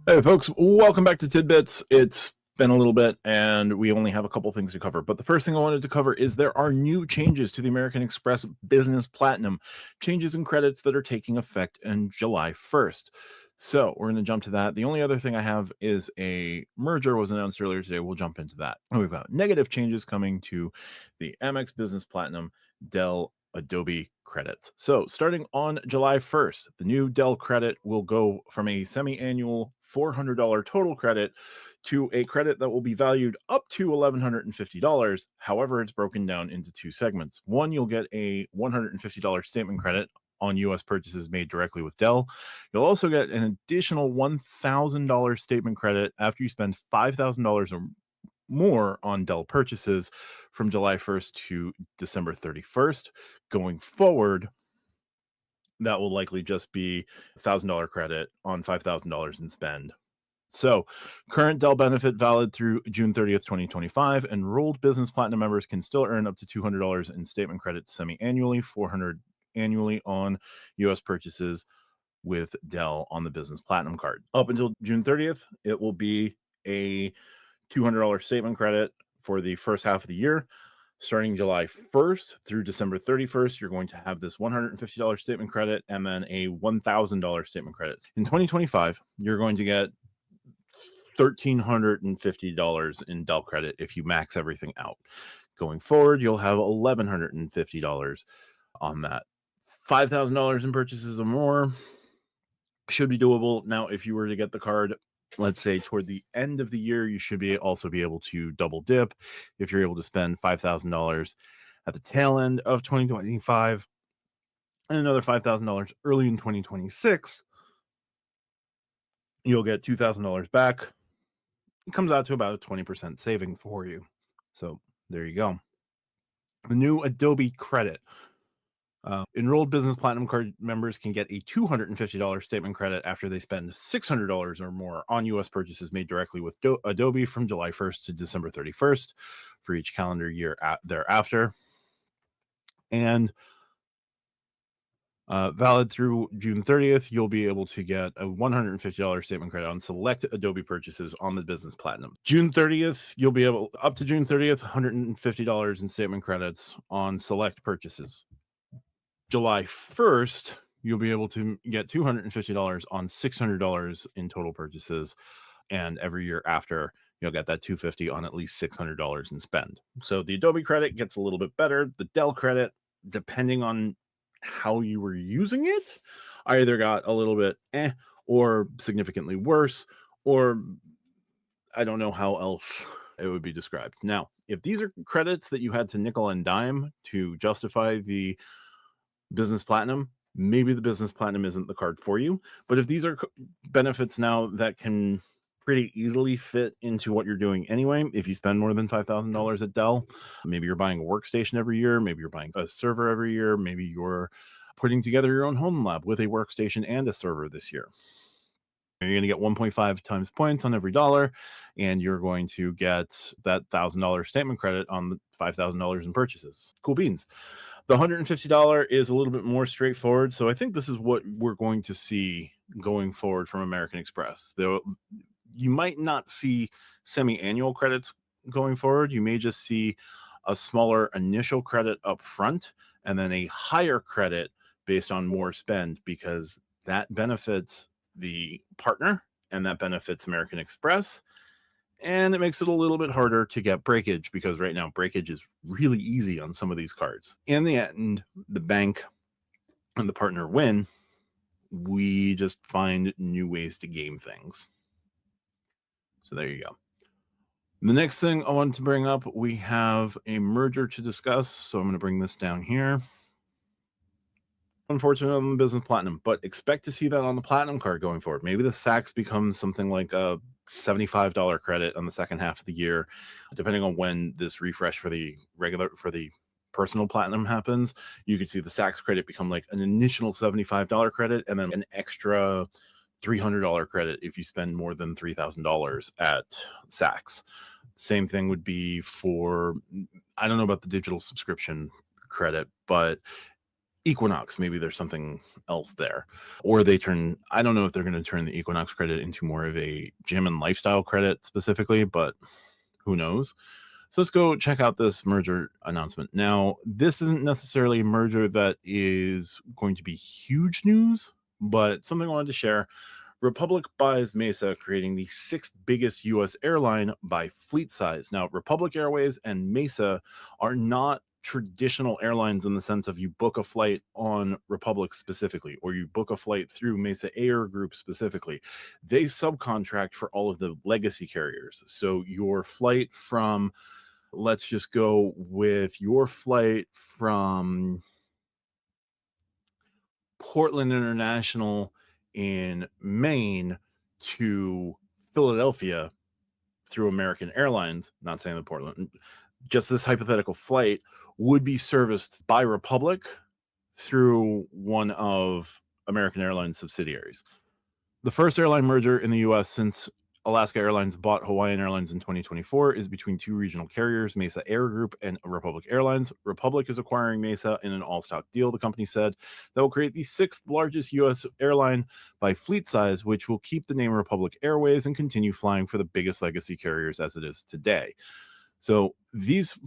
Hey, folks, welcome back to Tidbits. It's been a little bit, and we only have a couple things to cover. But the first thing I wanted to cover is there are new changes to the American Express Business Platinum, changes in credits that are taking effect on July 1st. So we're going to jump to that. The only other thing I have is a merger was announced earlier today. We'll jump into that. We've got negative changes coming to the Amex Business Platinum Dell Adobe credits. So starting on July 1st, the new Dell credit will go from a semi-annual $400 total credit to a credit that will be valued up to $1,150. However, it's broken down into two segments. One, you'll get a $150 statement credit on US purchases made directly with Dell. You'll also get an additional $1,000 statement credit after you spend $5,000 or more on Dell purchases from July 1st to December 31st. Going forward, that will likely just be $1,000 credit on $5,000 in spend. So, current Dell benefit valid through June 30th, 2025. Enrolled Business Platinum members can still earn up to $200 in statement credits semi-annually, $400 annually on US purchases with Dell on the Business Platinum card. Up until June 30th, it will be a $200 statement credit for the first half of the year. Starting July 1st through December 31st, you're going to have this $150 statement credit and then a $1,000 statement credit. In 2025, you're going to get $1,350 in Dell credit if you max everything out. Going forward, you'll have $1,150 on that. $5,000 in purchases or more should be doable. Now, if you were to get the card, let's say toward the end of the year, you should also be able to double dip if you're able to spend $5,000 at the tail end of 2025 and another $5,000 early in 2026. You'll get $2,000 back. It comes out to about a 20% savings for you. So there you go. The new Adobe credit. Enrolled Business Platinum card members can get a $250 statement credit after they spend $600 or more on US purchases made directly with Adobe from July 1st to December 31st for each calendar year thereafter. And valid through June 30th, you'll be able to get a $150 statement credit on select Adobe purchases on the Business Platinum. June 30th, you'll be able, up to June 30th, $150 in statement credits on select purchases. July 1st, you'll be able to get $250 on $600 in total purchases. And every year after, you'll get that $250 on at least $600 in spend. So the Adobe credit gets a little bit better. The Dell credit, depending on how you were using it, either got a little bit or significantly worse, or I don't know how else it would be described. Now, if these are credits that you had to nickel and dime to justify the Business Platinum, maybe the Business Platinum isn't the card for you. But if these are benefits now that can pretty easily fit into what you're doing anyway, if you spend more than $5,000 at Dell, maybe you're buying a workstation every year, maybe you're buying a server every year, maybe you're putting together your own home lab with a workstation and a server this year. You're going to get 1.5 times points on every dollar, and you're going to get that $1,000 statement credit on the $5,000 in purchases. Cool beans. The $150 is a little bit more straightforward. So I think this is what we're going to see going forward from American Express. Though you might not see semi-annual credits going forward. You may just see a smaller initial credit up front and then a higher credit based on more spend, because that benefits the partner and that benefits American Express. And it makes it a little bit harder to get breakage, because right now breakage is really easy on some of these cards. In the end, the bank and the partner win. We just find new ways to game things. So there you go. The next thing I wanted to bring up, we have a merger to discuss. So I'm going to bring this down here. Unfortunately, on the Business Platinum, but expect to see that on the Platinum card going forward. Maybe the Saks becomes something like a $75 credit on the second half of the year, depending on when this refresh for the personal Platinum happens. You could see the Saks credit become like an initial $75 credit and then an extra $300 credit if you spend more than $3,000 at Saks. Same thing would be for, I don't know about the digital subscription credit, but Equinox, maybe there's something else there. Or they turn, I don't know if they're going to turn the Equinox credit into more of a gym and lifestyle credit specifically, but who knows? So let's go check out this merger announcement. Now, this isn't necessarily a merger that is going to be huge news, but something I wanted to share. Republic buys Mesa, creating the sixth biggest U.S. airline by fleet size. Now, Republic Airways and Mesa are not traditional airlines in the sense of you book a flight on Republic specifically, or you book a flight through Mesa Air Group specifically. They subcontract for all of the legacy carriers. So your flight from, let's just go with your flight from Portland International in Maine to Philadelphia through American Airlines, not saying that Portland, just this hypothetical flight would be serviced by Republic through one of American Airlines subsidiaries. The first airline merger in the U.S. since Alaska Airlines bought Hawaiian Airlines in 2024 is between two regional carriers, Mesa Air Group and Republic Airlines. Republic is acquiring Mesa in an all-stock deal, the company said, that will create the sixth largest U.S. airline by fleet size, which will keep the name Republic Airways and continue flying for the biggest legacy carriers as it is today. So these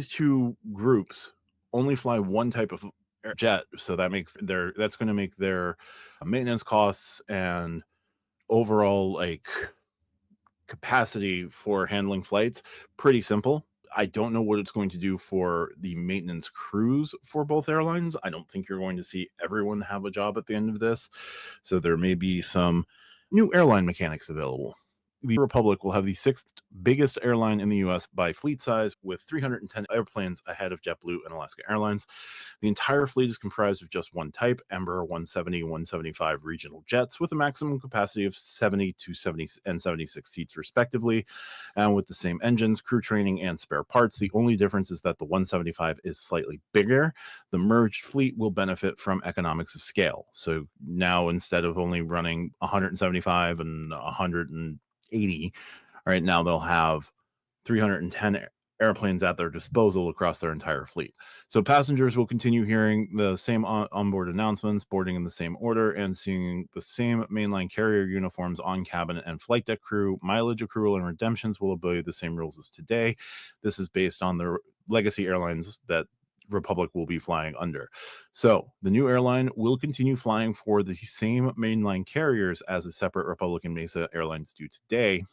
two groups only fly one type of jet, so that's going to make their maintenance costs and overall like capacity for handling flights pretty simple. I don't know what it's going to do for the maintenance crews for both airlines. I don't think you're going to see everyone have a job at the end of this. So there may be some new airline mechanics available. The Republic will have the sixth biggest airline in the U.S. by fleet size, with 310 airplanes ahead of JetBlue and Alaska Airlines. The entire fleet is comprised of just one type, Embraer 170, 175 regional jets, with a maximum capacity of 70 to 70 and 76 seats respectively, and with the same engines, crew training, and spare parts. The only difference is that the 175 is slightly bigger. The merged fleet will benefit from economics of scale. So now, instead of only running 175 and 180, right now they'll have 310 airplanes at their disposal across their entire fleet. So passengers will continue hearing the same onboard announcements, boarding in the same order, and seeing the same mainline carrier uniforms on cabin and flight deck crew. Mileage accrual and redemptions will obey the same rules as today. This is based on the legacy airlines that Republic will be flying under. So the new airline will continue flying for the same mainline carriers as a separate Republic and Mesa Airlines do today.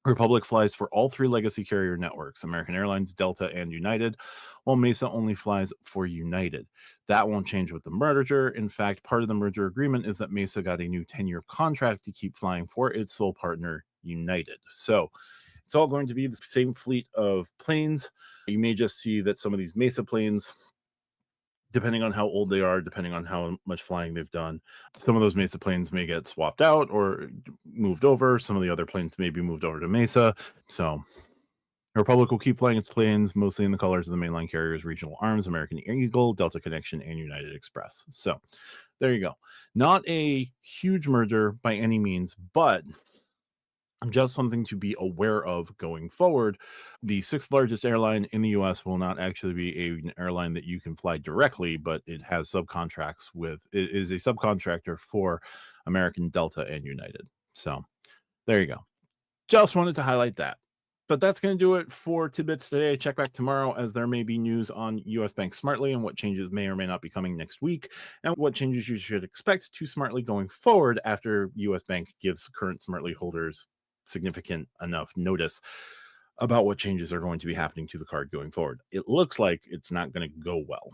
Republic flies for all three legacy carrier networks, American Airlines, Delta, and United, while Mesa only flies for United. That won't change with the merger. In fact, part of the merger agreement is that Mesa got a new 10-year contract to keep flying for its sole partner, United. So it's all going to be the same fleet of planes. You may just see that some of these Mesa planes, depending on how old they are, depending on how much flying they've done, some of those Mesa planes may get swapped out or moved over. Some of the other planes may be moved over to Mesa. So Republic will keep flying its planes mostly in the colors of the mainline carriers, regional arms, American Eagle, Delta Connection, and United Express. So there you go. Not a huge merger by any means, but just something to be aware of going forward. The sixth largest airline in the U.S. will not actually be an airline that you can fly directly, but it has subcontracts with, it is a subcontractor for American, Delta, and United. So there you go. Just wanted to highlight that. But that's going to do it for Tidbits today. Check back tomorrow as there may be news on US Bank Smartly and what changes may or may not be coming next week, and what changes you should expect to Smartly going forward after US Bank gives current Smartly holders significant enough notice about what changes are going to be happening to the card going forward. It looks like it's not going to go well.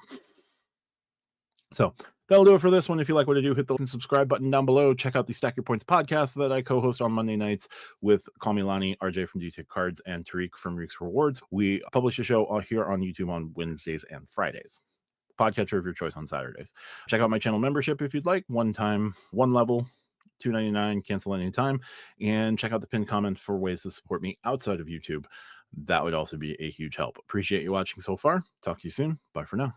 So that'll do it for this one. If you like what I do, hit the subscribe button down below. Check out the Stack Your Points podcast that I co-host on Monday nights with Call Me Lonnie, RJ from DT Cards, and Tariq from Reeks Rewards. We publish a show here on YouTube on Wednesdays and Fridays. Podcatcher of your choice on Saturdays. Check out my channel membership if you'd like. One time, one level, $2.99, cancel anytime. And check out the pinned comment for ways to support me outside of YouTube. That would also be a huge help. Appreciate you watching so far. Talk to you soon. Bye for now.